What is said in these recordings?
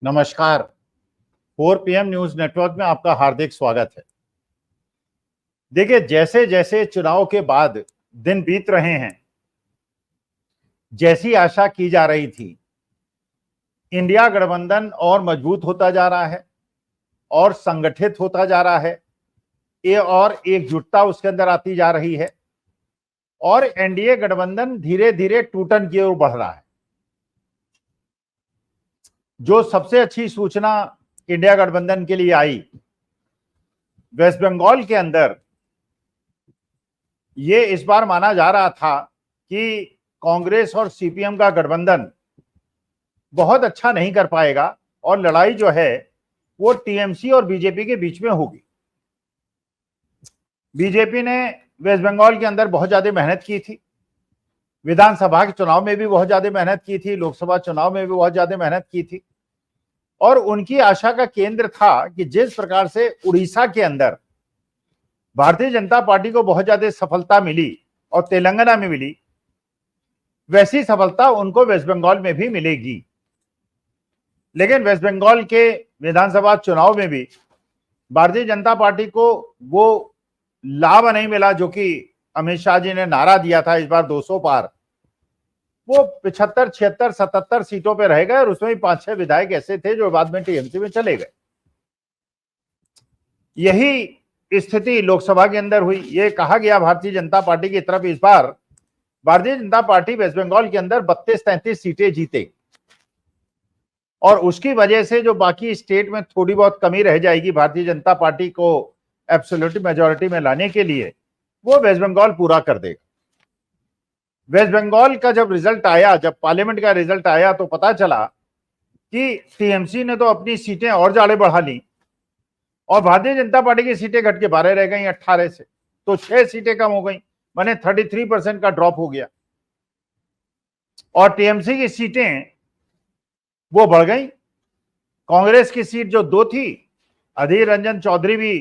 नमस्कार। 4 PM news network में आपका हार्दिक स्वागत है। देखिए, जैसे जैसे चुनाव के बाद दिन बीत रहे हैं, जैसी आशा की जा रही थी, इंडिया गठबंधन और मजबूत होता जा रहा है और संगठित होता जा रहा है, ये और एकजुटता उसके अंदर आती जा रही है और एनडीए गठबंधन धीरे धीरे टूटन की ओर बढ़ रहा है। जो सबसे अच्छी सूचना इंडिया गठबंधन के लिए आई, वेस्ट बंगाल के अंदर ये इस बार माना जा रहा था कि कांग्रेस और सीपीएम का गठबंधन बहुत अच्छा नहीं कर पाएगा और लड़ाई जो है वो टीएमसी और बीजेपी के बीच में होगी। बीजेपी ने वेस्ट बंगाल के अंदर बहुत ज्यादा मेहनत की थी, विधानसभा के चुनाव में भी बहुत ज्यादा मेहनत की थी, लोकसभा चुनाव में भी बहुत ज्यादा मेहनत की थी और उनकी आशा का केंद्र था कि जिस प्रकार से उड़ीसा के अंदर भारतीय जनता पार्टी को बहुत ज्यादा सफलता मिली और तेलंगाना में मिली, वैसी सफलता उनको वेस्ट बंगाल में भी मिलेगी। लेकिन वेस्ट बंगाल के विधानसभा चुनाव में भी भारतीय जनता पार्टी को वो लाभ नहीं मिला जो कि अमित शाह जी ने नारा दिया था, इस बार 200 पार। वो 75, 76, 77 सीटों पे रह गए और उसमें भी 5-6 विधायक ऐसे थे जो बाद में टीएमसी में चले गए। यही स्थिति लोकसभा के अंदर हुई। ये कहा गया भारतीय जनता पार्टी की तरफ इस बार भारतीय जनता पार्टी वेस्ट बंगाल के अंदर 32-33 सीटें जीते और उसकी वजह से जो बाकी स्टेट में थोड़ी बहुत कमी रह जाएगी भारतीय जनता पार्टी को एब्सोल्यूट मेजॉरिटी में लाने के लिए, वो वेस्ट बंगाल पूरा कर देगा। वेस्ट बंगाल का जब रिजल्ट आया, जब पार्लियामेंट का रिजल्ट आया तो पता चला कि टीएमसी ने तो अपनी सीटें और ज्यादा बढ़ा ली और भारतीय जनता पार्टी की सीटें घट के 12 रह गई, 18 से तो 6 सीटें कम हो गई, माने 33% का ड्रॉप हो गया और टीएमसी की सीटें वो बढ़ गई। कांग्रेस की सीट जो 2 थी, अधीर रंजन चौधरी भी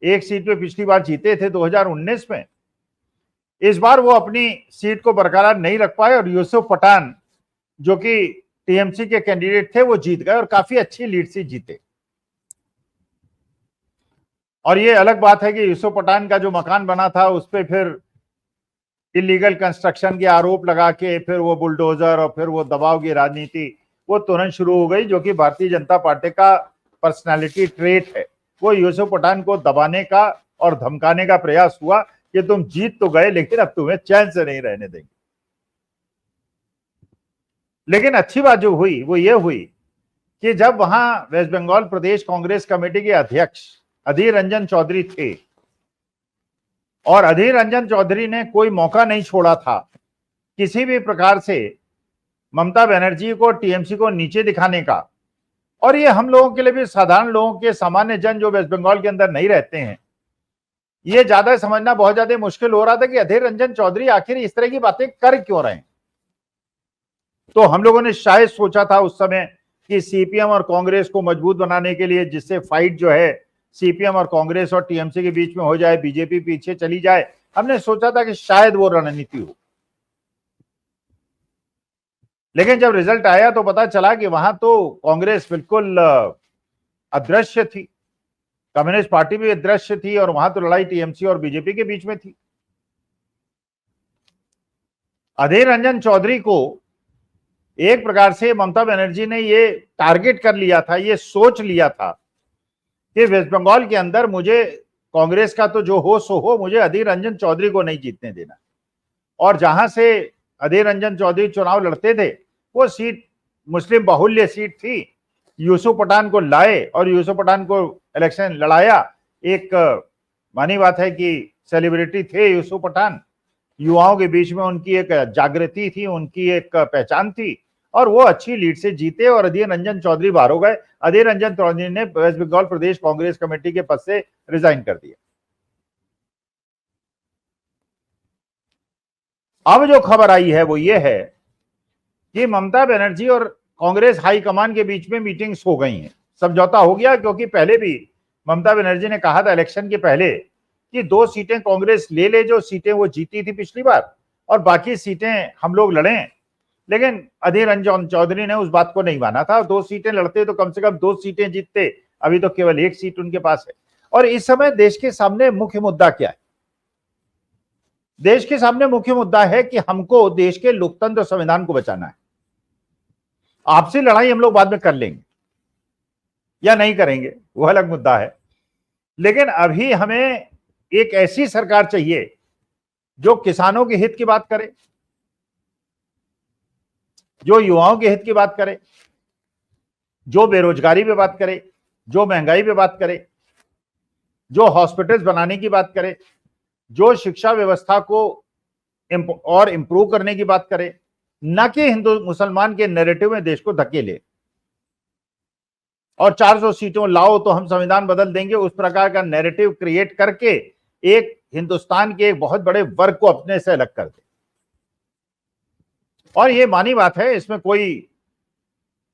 एक सीट पे पिछली बार जीते थे 2019 में, इस बार वो अपनी सीट को बरकरार नहीं रख पाए और यूसुफ पठान जो कि टीएमसी के कैंडिडेट थे वो जीत गए और काफी अच्छी लीड से जीते। और ये अलग बात है कि यूसुफ पठान का जो मकान बना था उस पर फिर इलीगल कंस्ट्रक्शन के आरोप लगा के फिर वो बुलडोजर और फिर वो दबाव की राजनीति वो तुरंत शुरू हो गई, जो कि भारतीय जनता पार्टी का पर्सनालिटी ट्रेट है। वो यूसुफ पठान को दबाने का और धमकाने का प्रयास हुआ कि तुम जीत तो गए लेकिन अब तुम्हें चैन से नहीं रहने देंगे। लेकिन अच्छी बात जो हुई वो ये हुई कि जब वहां वेस्ट बंगाल प्रदेश कांग्रेस कमेटी के अध्यक्ष अधीर रंजन चौधरी थे और अधीर रंजन चौधरी ने कोई मौका नहीं छोड़ा था किसी भी प्रकार से ममता बनर्जी को, टीएमसी को नीचे दिखाने का। और ये हम लोगों के लिए भी, साधारण लोगों के, सामान्य जन जो वेस्ट बंगाल के अंदर नहीं रहते हैं, ये ज्यादा समझना बहुत ज्यादा मुश्किल हो रहा था कि अधीर रंजन चौधरी आखिर इस तरह की बातें कर क्यों रहे हैं। तो हम लोगों ने शायद सोचा था उस समय कि सीपीएम और कांग्रेस को मजबूत बनाने के लिए, जिससे फाइट जो है सीपीएम और कांग्रेस और टीएमसी के बीच में हो जाए, बीजेपी पीछे चली जाए, हमने सोचा था कि शायद वो रणनीति हो। लेकिन जब रिजल्ट आया तो पता चला कि वहां तो कांग्रेस बिल्कुल अदृश्य थी, कम्युनिस्ट पार्टी भी अदृश्य थी और वहां तो लड़ाई टीएमसी और बीजेपी के बीच में थी। अधीर रंजन चौधरी को एक प्रकार से ममता बनर्जी ने ये टारगेट कर लिया था, ये सोच लिया था कि वेस्ट बंगाल के अंदर मुझे कांग्रेस का तो जो हो सो हो, मुझे अधीर रंजन चौधरी को नहीं जीतने देना। और जहां से अधीर रंजन चौधरी चुनाव लड़ते थे वो सीट मुस्लिम बाहुल्य सीट थी। यूसुफ पठान को लाए और यूसुफ पठान को इलेक्शन लड़ाया। एक मानी बात है कि सेलिब्रिटी थे यूसुफ पठान, युवाओं के बीच में उनकी एक जागृति थी, उनकी एक पहचान थी और वो अच्छी लीड से जीते और अधीर रंजन चौधरी बाहर हो गए। अधीर रंजन चौधरी ने वेस्ट बंगाल प्रदेश कांग्रेस कमेटी के पद से रिजाइन कर दिया। अब जो खबर आई है वो ये है कि ममता बनर्जी और कांग्रेस हाईकमान के बीच में मीटिंग्स हो गई हैं, समझौता हो गया। क्योंकि पहले भी ममता बनर्जी ने कहा था इलेक्शन के पहले कि 2 सीटें कांग्रेस ले ले, जो सीटें वो जीती थी पिछली बार, और बाकी सीटें हम लोग लड़ें। लेकिन अधीर रंजन चौधरी ने उस बात को नहीं माना था। 2 सीटें लड़ते तो कम से कम 2 सीटें जीतते, अभी तो केवल 1 सीट उनके पास है। और इस समय देश के सामने मुख्य मुद्दा क्या है? देश के सामने मुख्य मुद्दा है कि हमको देश के लोकतंत्र संविधान को बचाना है। आपसी लड़ाई हम लोग बाद में कर लेंगे या नहीं करेंगे, वो अलग मुद्दा है। लेकिन अभी हमें एक ऐसी सरकार चाहिए जो किसानों के हित की बात करे, जो युवाओं के हित की बात करे, जो बेरोजगारी पे बात करे, जो महंगाई पे बात करे, जो हॉस्पिटल्स बनाने की बात करे, जो शिक्षा व्यवस्था को और इंप्रूव करने की बात करे, न कि हिंदू मुसलमान के नैरेटिव में देश को धकेले और 400 सीटों लाओ तो हम संविधान बदल देंगे, उस प्रकार का नैरेटिव क्रिएट करके एक हिंदुस्तान के एक बहुत बड़े वर्ग को अपने से अलग कर दे। और ये मानी बात है, इसमें कोई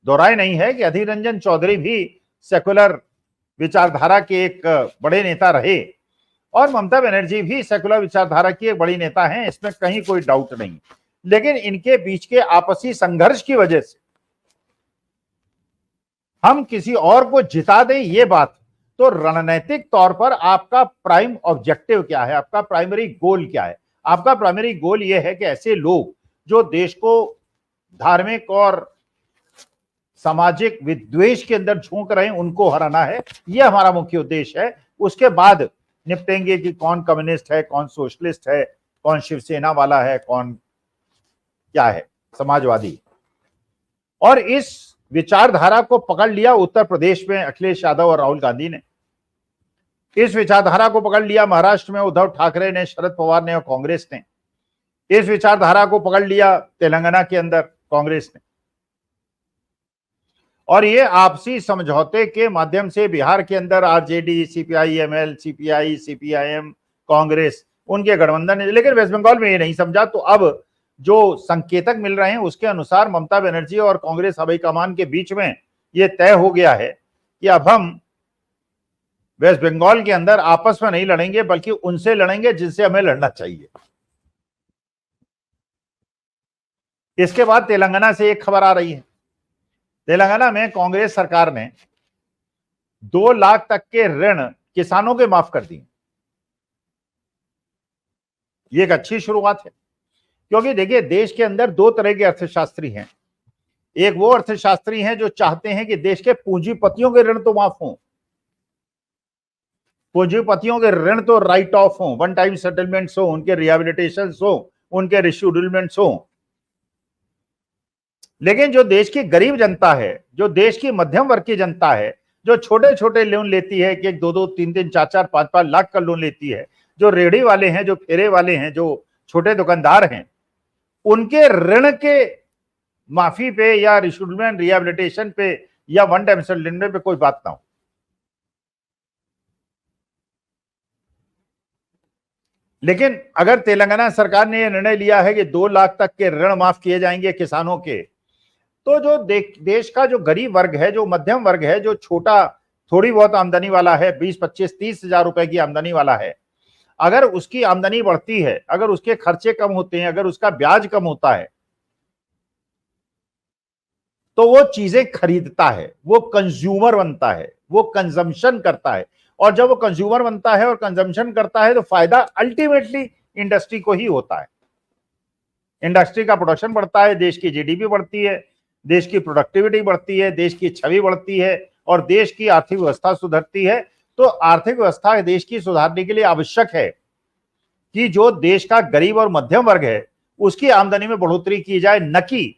दोहराए नहीं है कि अधीर रंजन चौधरी भी सेकुलर विचारधारा के एक बड़े नेता रहे और ममता बनर्जी भी सेकुलर विचारधारा की एक बड़ी नेता हैं, इसमें कहीं कोई डाउट नहीं। लेकिन इनके बीच के आपसी संघर्ष की वजह से हम किसी और को जिता दें, ये बात तो रणनीतिक तौर पर आपका प्राइम ऑब्जेक्टिव क्या है, आपका प्राइमरी गोल क्या है? आपका प्राइमरी गोल यह है कि ऐसे लोग जो देश को धार्मिक और सामाजिक विद्वेष के अंदर झोंक रहे हैं उनको हराना है, यह हमारा मुख्य उद्देश्य है। उसके बाद निपटेंगे कि कौन कम्युनिस्ट है, कौन सोशलिस्ट है, कौन शिवसेना वाला है, कौन क्या है, समाजवादी। और इस विचारधारा को पकड़ लिया उत्तर प्रदेश में अखिलेश यादव और राहुल गांधी ने, इस विचारधारा को पकड़ लिया महाराष्ट्र में उद्धव ठाकरे ने, शरद पवार ने और कांग्रेस ने, इस विचारधारा को पकड़ लिया तेलंगाना के अंदर कांग्रेस ने। और ये आपसी समझौते के माध्यम से बिहार के अंदर RJD, CPI ML, CPI, CPIM, Congress, उनके गठबंधन है। लेकिन वेस्ट बंगाल में ये नहीं समझा, तो अब जो संकेतक मिल रहे हैं उसके अनुसार ममता बनर्जी और कांग्रेस हाईकमान के बीच में ये तय हो गया है कि अब हम वेस्ट बंगाल के अंदर आपस में नहीं लड़ेंगे, बल्कि उनसे लड़ेंगे जिनसे हमें लड़ना चाहिए। इसके बाद तेलंगाना से एक खबर आ रही है। तेलंगाना में कांग्रेस सरकार ने 2 लाख तक के ऋण किसानों के माफ कर दिए। ये एक अच्छी शुरुआत है, क्योंकि देखिए देश के अंदर 2 तरह के अर्थशास्त्री हैं। एक वो अर्थशास्त्री हैं जो चाहते हैं कि देश के पूंजीपतियों के ऋण तो माफ हों, पूंजीपतियों के ऋण तो राइट ऑफ हों, वन टाइम सेटलमेंट्स हो, उनके रिहेबिलिटेशन हो, उनके रिशेड्यूलमेंट्स हो। लेकिन जो देश की गरीब जनता है, जो देश की मध्यम वर्ग की जनता है, जो छोटे छोटे लोन लेती है कि 2-2, 3-3, 4-4, 5-5 लाख का लोन लेती है, जो रेहड़ी वाले हैं, जो फेरे वाले हैं, जो छोटे दुकानदार हैं, उनके ऋण के माफी पे या रिशेड्यूलमेंट, रिहेबिलिटेशन पे या वन टाइम सेटलमेंट पे कोई बात ना हो। लेकिन अगर तेलंगाना सरकार ने यह निर्णय लिया है कि 2 लाख तक के ऋण माफ किए जाएंगे किसानों के, तो जो देश का जो गरीब वर्ग है, जो मध्यम वर्ग है, जो छोटा थोड़ी बहुत आमदनी वाला है, 20, 25, 30 हजार रुपए की आमदनी वाला है, अगर उसकी आमदनी बढ़ती है, अगर उसके खर्चे कम होते हैं, अगर उसका ब्याज कम होता है, तो वो चीजें खरीदता है, वो कंज्यूमर बनता है, वो कंजम्पशन करता है। और जब वो कंज्यूमर बनता है और कंजम्पशन करता है तो फायदा अल्टीमेटली इंडस्ट्री को ही होता है। इंडस्ट्री का प्रोडक्शन बढ़ता है, देश की जीडीपी बढ़ती है, देश की प्रोडक्टिविटी बढ़ती है, देश की छवि बढ़ती है और देश की आर्थिक व्यवस्था सुधरती है। तो आर्थिक व्यवस्था देश की सुधारने के लिए आवश्यक है कि जो देश का गरीब और मध्यम वर्ग है उसकी आमदनी में बढ़ोतरी की जाए, न कि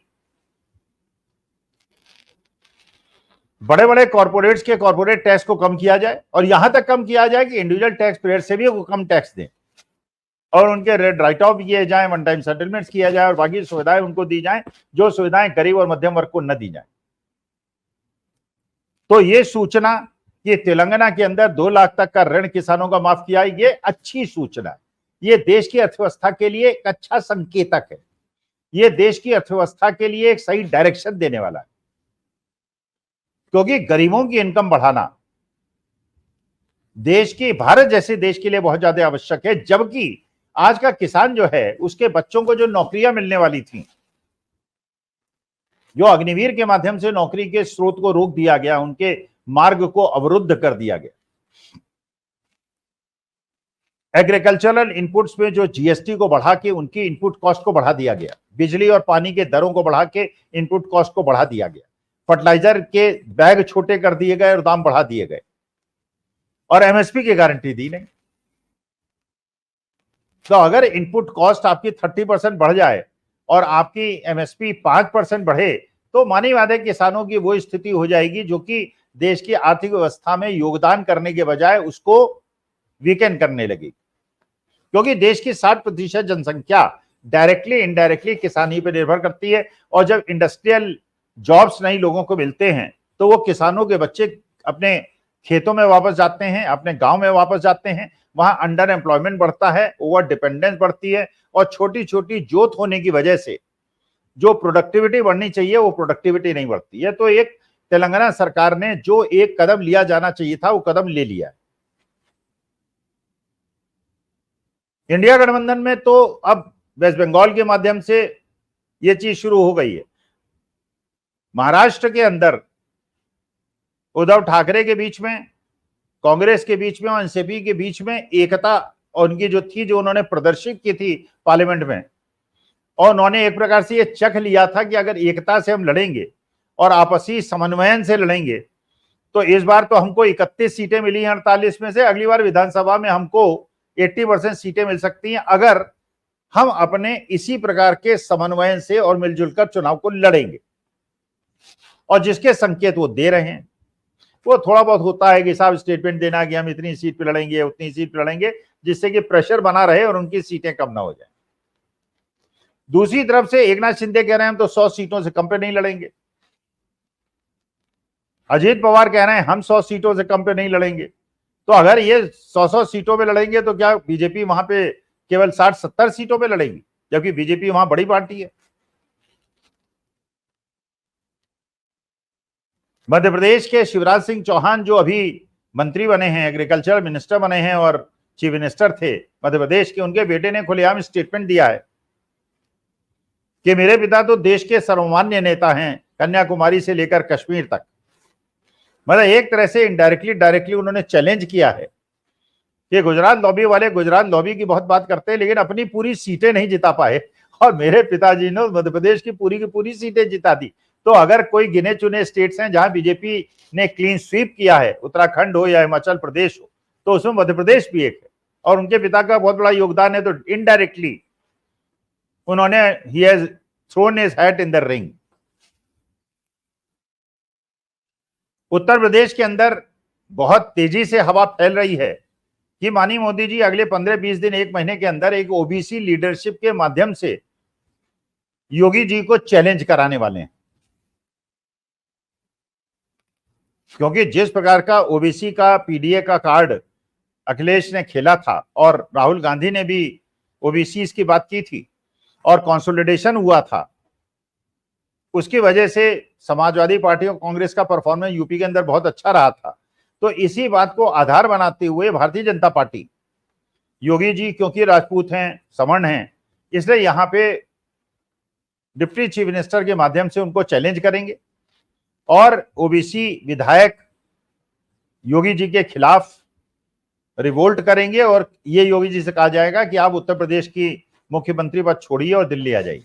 बड़े बड़े कॉर्पोरेट्स के कॉर्पोरेट टैक्स को कम किया जाए, और यहां तक कम किया जाए कि इंडिविजुअल टैक्स पेयर से भी वो कम टैक्स दें और उनके रेट राइट ऑफ किए जाए, वन टाइम सेटलमेंट्स किया जाए और बाकी सुविधाएं उनको दी जाएं जो सुविधाएं गरीब और मध्यम वर्ग को न दी जाए। तो ये सूचना कि तेलंगाना के अंदर 2 लाख तक का ऋण किसानों का माफ किया, ये अच्छी सूचना है। ये देश की अर्थव्यवस्था के लिए एक अच्छा संकेतक है, ये देश की अर्थव्यवस्था के लिए एक सही डायरेक्शन देने वाला है, क्योंकि गरीबों की इनकम बढ़ाना देश की, भारत जैसे देश के लिए बहुत ज्यादा आवश्यक है। जबकि आज का किसान जो है उसके बच्चों को जो नौकरियां मिलने वाली थी, जो अग्निवीर के माध्यम से नौकरी के स्रोत को रोक दिया गया, उनके मार्ग को अवरुद्ध कर दिया गया। एग्रीकल्चरल इनपुट्स में जो जीएसटी को बढ़ा के उनकी इनपुट कॉस्ट को बढ़ा दिया गया, बिजली और पानी के दरों को बढ़ा के इनपुट कॉस्ट को बढ़ा दिया गया, फर्टिलाइजर के बैग छोटे कर दिए गए और दाम बढ़ा दिए गए, और एमएसपी की गारंटी दी नहीं। तो अगर इनपुट कॉस्ट आपकी 30% बढ़ जाए और आपकी एमएसपी 5% बढ़े, तो मानी वादे किसानों की वो स्थिति हो जाएगी जो कि देश की आर्थिक व्यवस्था में योगदान करने के बजाय उसको वीकेंड करने लगी, क्योंकि देश की 60% जनसंख्या डायरेक्टली इनडायरेक्टली किसानी पर निर्भर करती है। और जब इंडस्ट्रियल जॉब्स नहीं लोगों को मिलते हैं तो वो किसानों के बच्चे अपने खेतों में वापस जाते हैं, अपने गांव में वापस जाते हैं, वहां अंडर एम्प्लॉयमेंट बढ़ता है, ओवर डिपेंडेंस बढ़ती है, और छोटी छोटी जोत होने की वजह से जो प्रोडक्टिविटी बढ़नी चाहिए वो प्रोडक्टिविटी नहीं बढ़ती है। तो एक तेलंगाना सरकार ने जो एक कदम लिया जाना चाहिए था वो कदम ले लिया। इंडिया गठबंधन में तो अब वेस्ट बंगाल के माध्यम से ये चीज शुरू हो गई है। महाराष्ट्र के अंदर उद्धव ठाकरे के बीच में, कांग्रेस के बीच में और एनसीपी के बीच में एकता उनकी जो थी, जो उन्होंने प्रदर्शित की थी पार्लियामेंट में, और उन्होंने एक प्रकार से ये चख लिया था कि अगर एकता से हम लड़ेंगे और आपसी समन्वयन से लड़ेंगे तो इस बार तो हमको 31 सीटें मिली हैं 48 में से, अगली बार विधानसभा में हमको 80% सीटें मिल सकती हैं अगर हम अपने इसी प्रकार के समन्वयन से और मिलजुल कर चुनाव को लड़ेंगे। और जिसके संकेत वो दे रहे हैं, वो थोड़ा बहुत होता है कि साहब स्टेटमेंट देना कि हम इतनी सीट पे लड़ेंगे, उतनी सीट पे लड़ेंगे, जिससे कि प्रेशर बना रहे और उनकी सीटें कम ना हो जाए। दूसरी तरफ से एकनाथ शिंदे कह रहे हैं हम तो 100 सीटों से कम पे नहीं लड़ेंगे। अजीत पवार कह रहे हैं हम 100 सीटों से कम पे नहीं लड़ेंगे। तो अगर ये 100 सीटों पे लड़ेंगे तो क्या बीजेपी वहां पे केवल 60-70 सीटों पे लड़ेगी, जबकि बीजेपी वहां बड़ी पार्टी है। मध्य प्रदेश के शिवराज सिंह चौहान जो अभी मंत्री बने हैं, एग्रीकल्चर मिनिस्टर बने हैं और चीफ मिनिस्टर थे मध्य प्रदेश के, उनके बेटे ने खुलेआम स्टेटमेंट दिया है कि मेरे पिता तो देश के सर्वमान्य नेता हैं, कन्याकुमारी से लेकर कश्मीर तक। मतलब एक तरह से इनडायरेक्टली डायरेक्टली उन्होंने चैलेंज किया है कि गुजरात लॉबी वाले गुजरात लॉबी की बहुत बात करते हैं लेकिन अपनी पूरी सीटें नहीं जिता पाए, और मेरे पिताजी ने मध्य प्रदेश की पूरी सीटें जिता दी। तो अगर कोई गिने चुने स्टेट्स हैं जहां बीजेपी ने क्लीन स्वीप किया है, उत्तराखंड हो या हिमाचल प्रदेश हो, तो उसमें मध्य प्रदेश भी एक है, और उनके पिता का बहुत बड़ा योगदान है। तो इनडायरेक्टली उन्होंने ही has thrown his hat in the ring. Uttar Pradesh के अंदर बहुत तेजी से हवा फैल रही है कि माननीय मोदी जी अगले 15-20 दिन, एक महीने के अंदर एक ओबीसी लीडरशिप के माध्यम से योगी जी को चैलेंज कराने वाले हैं। क्योंकि जिस प्रकार का ओबीसी का पीडीए का कार्ड अखिलेश ने खेला था और राहुल गांधी ने भी ओबीसी की बात की थी और कंसोलिडेशन हुआ था, उसकी वजह से समाजवादी पार्टी और कांग्रेस का परफॉर्मेंस यूपी के अंदर बहुत अच्छा रहा था। तो इसी बात को आधार बनाते हुए भारतीय जनता पार्टी, योगी जी क्योंकि राजपूत हैं, सवर्ण हैं, इसलिए यहां पे डिप्टी चीफ मिनिस्टर के माध्यम से उनको चैलेंज करेंगे और ओबीसी विधायक योगी जी के खिलाफ रिवोल्ट करेंगे और ये योगी जी से कहा जाएगा कि आप उत्तर प्रदेश की मुख्यमंत्री पद छोड़िए और दिल्ली आ जाइए,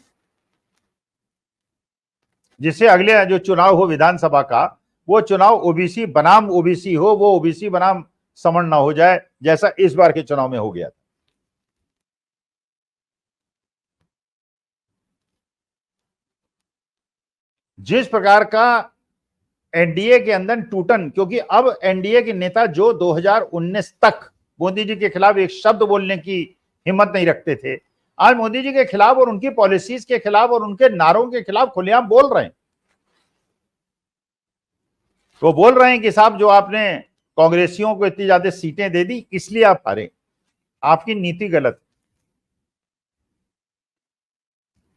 जिससे अगले जो चुनाव हो विधानसभा का, वो चुनाव ओबीसी बनाम ओबीसी हो, वो ओबीसी बनाम सवर्ण ना हो जाए जैसा इस बार के चुनाव में हो गया था। जिस प्रकार का एनडीए के अंदर टूटन, क्योंकि अब एनडीए के नेता जो 2019 तक मोदी जी के खिलाफ एक शब्द बोलने की हिम्मत नहीं रखते थे, आज मोदी जी के खिलाफ और उनकी पॉलिसीज के खिलाफ और उनके नारों के खिलाफ खुलेआम बोल रहे हैं। वो बोल रहे हैं कि साहब जो आपने कांग्रेसियों को इतनी ज्यादा सीटें दे दी इसलिए आप हारे, आपकी नीति गलत।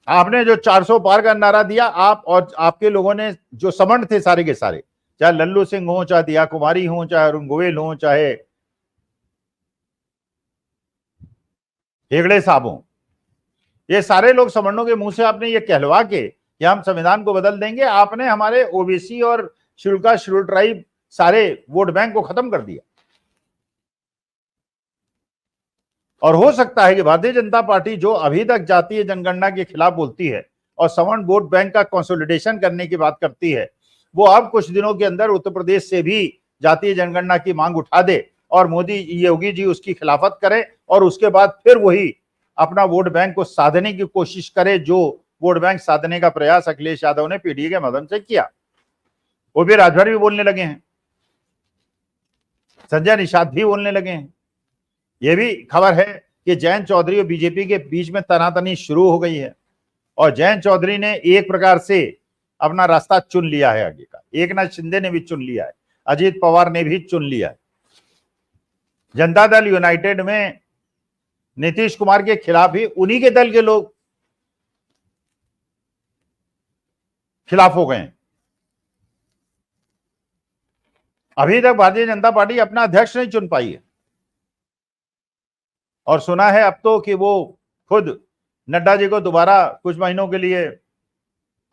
आपने जो 400 पार का नारा दिया, आप और आपके लोगों ने जो समंड थे सारे के सारे, चाहे लल्लू सिंह हो, चाहे दिया कुमारी हो, चाहे अरुण गोयल हो, चाहे हेगड़े साहब हो, ये सारे लोग समंडों के मुंह से आपने ये कहलवा के कि हम संविधान को बदल देंगे, आपने हमारे ओबीसी और शेड्यूल ट्राइब सारे वोट बैंक को खत्म कर दिया। और हो सकता है कि भारतीय जनता पार्टी जो अभी तक जातीय जनगणना के खिलाफ बोलती है और सवर्ण वोट बैंक का कंसोलिडेशन करने की बात करती है, वो अब कुछ दिनों के अंदर उत्तर प्रदेश से भी जातीय जनगणना की मांग उठा दे और मोदी योगी जी उसकी खिलाफत करे और उसके बाद फिर वही अपना वोट बैंक को साधने की कोशिश करे, जो वोट बैंक साधने का प्रयास अखिलेश यादव ने पीडीए के माध्यम से किया। वो भी राजभर भी बोलने लगे हैं, संजय निषाद भी बोलने लगे हैं। ये भी खबर है कि जयंत चौधरी और बीजेपी के बीच में तनातनी शुरू हो गई है और जयंत चौधरी ने एक प्रकार से अपना रास्ता चुन लिया है आगे का। एकनाथ शिंदे ने भी चुन लिया है, अजीत पवार ने भी चुन लिया है। जनता दल यूनाइटेड में नीतीश कुमार के खिलाफ भी उन्हीं के दल के लोग खिलाफ हो गए हैं। अभी तक भारतीय जनता पार्टी अपना अध्यक्ष नहीं चुन पाई है और सुना है अब तो कि वो खुद नड्डा जी को दोबारा कुछ महीनों के लिए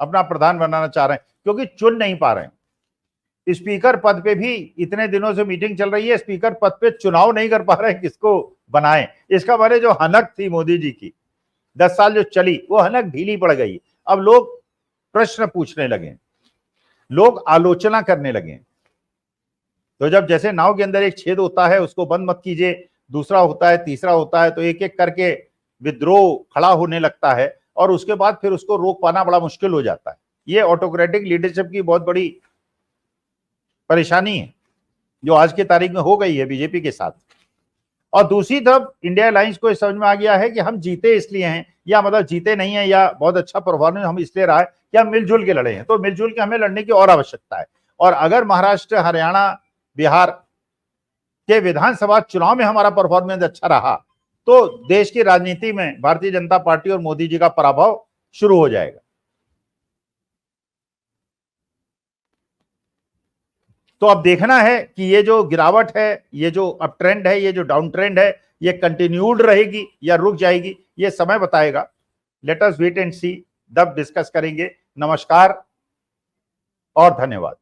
अपना प्रधान बनाना चाह रहे हैं, क्योंकि चुन नहीं पा रहे हैं। स्पीकर पद पे भी इतने दिनों से मीटिंग चल रही है, स्पीकर पद पे चुनाव नहीं कर पा रहे हैं, किसको बनाएं। इसका माने जो हनक थी मोदी जी की 10 साल जो चली, वो हनक ढीली पड़ गई। अब लोग प्रश्न पूछने लगे, लोग आलोचना करने लगे। तो जब जैसे नाव के अंदर एक छेद होता है, उसको बंद मत कीजिए, दूसरा होता है, तीसरा होता है, तो एक एक करके विद्रोह खड़ा होने लगता है और उसके बाद फिर उसको रोक पाना बड़ा मुश्किल हो जाता है। ये ऑटोक्रेटिक लीडरशिप की बहुत बड़ी परेशानी है जो आज की तारीख में हो गई है बीजेपी के साथ। और दूसरी तरफ इंडिया अलायंस को समझ में आ गया है कि हम जीते इसलिए हैं, या मतलब जीते नहीं है, या बहुत अच्छा परफॉर्मेंस हम इसलिए रहा है कि हम मिलजुल के लड़े हैं, तो मिलजुल के हमें लड़ने की और आवश्यकता है। और अगर महाराष्ट्र, हरियाणा, बिहार के विधानसभा चुनाव में हमारा परफॉर्मेंस अच्छा रहा तो देश की राजनीति में भारतीय जनता पार्टी और मोदी जी का पराभव शुरू हो जाएगा। तो अब देखना है कि ये जो गिरावट है, ये जो अप ट्रेंड है, ये जो डाउन ट्रेंड है, ये कंटिन्यूड रहेगी या रुक जाएगी, ये समय बताएगा। लेट अस वेट एंड सी, तब डिस्कस करेंगे। नमस्कार और धन्यवाद।